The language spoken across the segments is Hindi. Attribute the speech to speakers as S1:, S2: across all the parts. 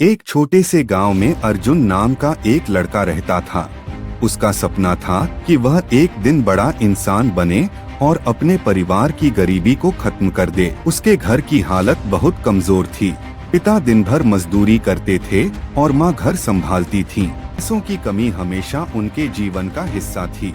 S1: एक छोटे से गांव में अर्जुन नाम का एक लड़का रहता था। उसका सपना था कि वह एक दिन बड़ा इंसान बने और अपने परिवार की गरीबी को खत्म कर दे। उसके घर की हालत बहुत कमजोर थी। पिता दिन भर मजदूरी करते थे और माँ घर संभालती थी। पैसों की कमी हमेशा उनके जीवन का हिस्सा थी।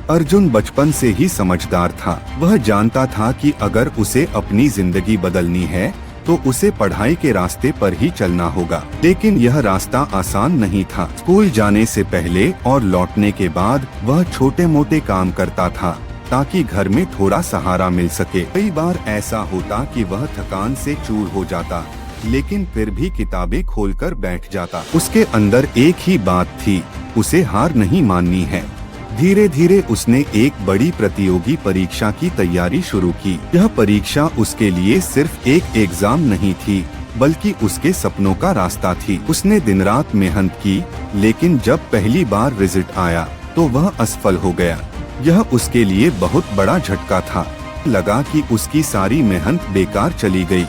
S1: अर्जुन बचपन से ही समझदार था। वह जानता था कि अगर उसे अपनी जिंदगी बदलनी है तो उसे पढ़ाई के रास्ते पर ही चलना होगा। लेकिन यह रास्ता आसान नहीं था। स्कूल जाने से पहले और लौटने के बाद वह छोटे मोटे काम करता था ताकि घर में थोड़ा सहारा मिल सके। कई बार ऐसा होता कि वह थकान से चूर हो जाता, लेकिन फिर भी किताबें खोलकर बैठ जाता। उसके अंदर एक ही बात थी, उसे हार नहीं माननी है। धीरे धीरे उसने एक बड़ी प्रतियोगी परीक्षा की तैयारी शुरू की। यह परीक्षा उसके लिए सिर्फ एक एग्जाम नहीं थी, बल्कि उसके सपनों का रास्ता थी। उसने दिन रात मेहनत की, लेकिन जब पहली बार रिजल्ट आया तो वह असफल हो गया। यह उसके लिए बहुत बड़ा झटका था। लगा कि उसकी सारी मेहनत बेकार चली गई,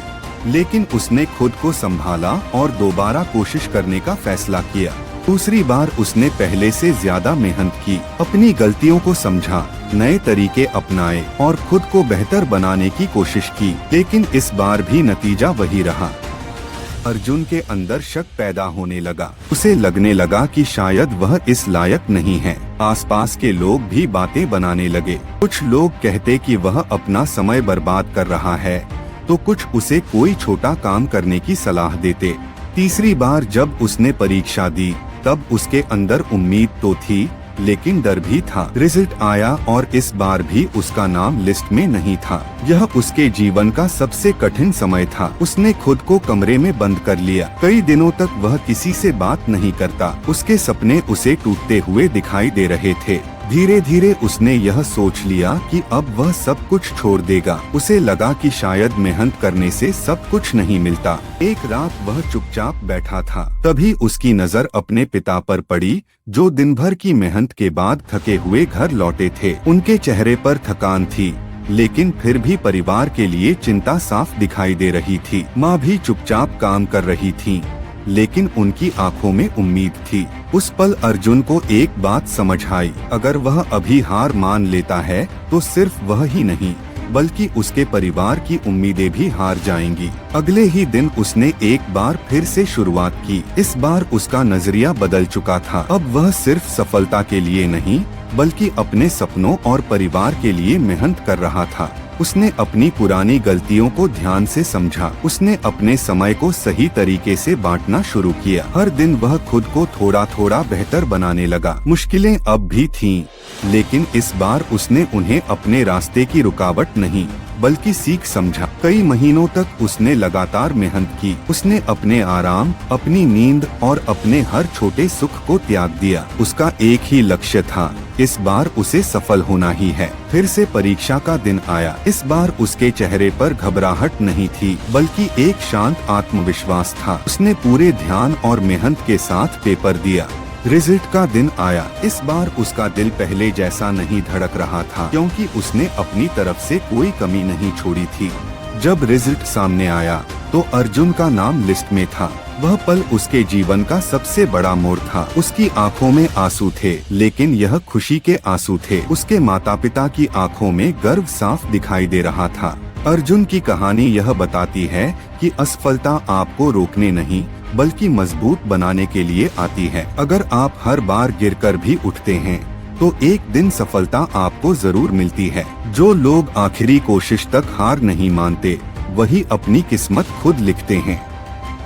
S1: लेकिन उसने खुद को संभाला और दोबारा कोशिश करने का फैसला किया। दूसरी बार उसने पहले से ज्यादा मेहनत की, अपनी गलतियों को समझा, नए तरीके अपनाए और खुद को बेहतर बनाने की कोशिश की। लेकिन इस बार भी नतीजा वही रहा। अर्जुन के अंदर शक पैदा होने लगा। उसे लगने लगा कि शायद वह इस लायक नहीं है। आसपास के लोग भी बातें बनाने लगे। कुछ लोग कहते कि वह अपना समय बर्बाद कर रहा है, तो कुछ उसे कोई छोटा काम करने की सलाह देते। तीसरी बार जब उसने परीक्षा दी तब उसके अंदर उम्मीद तो थी, लेकिन डर भी था। रिजल्ट आया और इस बार भी उसका नाम लिस्ट में नहीं था। यह उसके जीवन का सबसे कठिन समय था। उसने खुद को कमरे में बंद कर लिया। कई दिनों तक वह किसी से बात नहीं करता। उसके सपने उसे टूटते हुए दिखाई दे रहे थे। धीरे धीरे उसने यह सोच लिया कि अब वह सब कुछ छोड़ देगा। उसे लगा कि शायद मेहनत करने से सब कुछ नहीं मिलता। एक रात वह चुपचाप बैठा था। तभी उसकी नजर अपने पिता पर पड़ी, जो दिन भर की मेहनत के बाद थके हुए घर लौटे थे। उनके चेहरे पर थकान थी, लेकिन फिर भी परिवार के लिए चिंता साफ दिखाई दे रही थी। माँ भी चुपचाप काम कर रही थी, लेकिन उनकी आंखों में उम्मीद थी। उस पल अर्जुन को एक बात समझ आई, अगर वह अभी हार मान लेता है तो सिर्फ वह ही नहीं, बल्कि उसके परिवार की उम्मीदें भी हार जाएंगी। अगले ही दिन उसने एक बार फिर से शुरुआत की। इस बार उसका नजरिया बदल चुका था। अब वह सिर्फ सफलता के लिए नहीं, बल्कि अपने सपनों और परिवार के लिए मेहनत कर रहा था। उसने अपनी पुरानी गलतियों को ध्यान से समझा। उसने अपने समय को सही तरीके से बांटना शुरू किया। हर दिन वह खुद को थोड़ा थोड़ा बेहतर बनाने लगा। मुश्किलें अब भी थीं, लेकिन इस बार उसने उन्हें अपने रास्ते की रुकावट नहीं, बल्कि सीख समझा। कई महीनों तक उसने लगातार मेहनत की। उसने अपने आराम, अपनी नींद और अपने हर छोटे सुख को त्याग दिया। उसका एक ही लक्ष्य था, इस बार उसे सफल होना ही है। फिर से परीक्षा का दिन आया। इस बार उसके चेहरे पर घबराहट नहीं थी, बल्कि एक शांत आत्मविश्वास था। उसने पूरे ध्यान और मेहनत के साथ पेपर दिया। रिजल्ट का दिन आया। इस बार उसका दिल पहले जैसा नहीं धड़क रहा था, क्योंकि उसने अपनी तरफ से कोई कमी नहीं छोड़ी थी। जब रिजल्ट सामने आया तो अर्जुन का नाम लिस्ट में था। वह पल उसके जीवन का सबसे बड़ा मोड़ था। उसकी आंखों में आंसू थे, लेकिन यह खुशी के आंसू थे। उसके माता पिता की आंखों में गर्व साफ दिखाई दे रहा था। अर्जुन की कहानी यह बताती है कि असफलता आपको रोकने नहीं, बल्कि मजबूत बनाने के लिए आती है। अगर आप हर बार गिरकर भी उठते हैं, तो एक दिन सफलता आपको जरूर मिलती है। जो लोग आखिरी कोशिश तक हार नहीं मानते, वही अपनी किस्मत खुद लिखते हैं।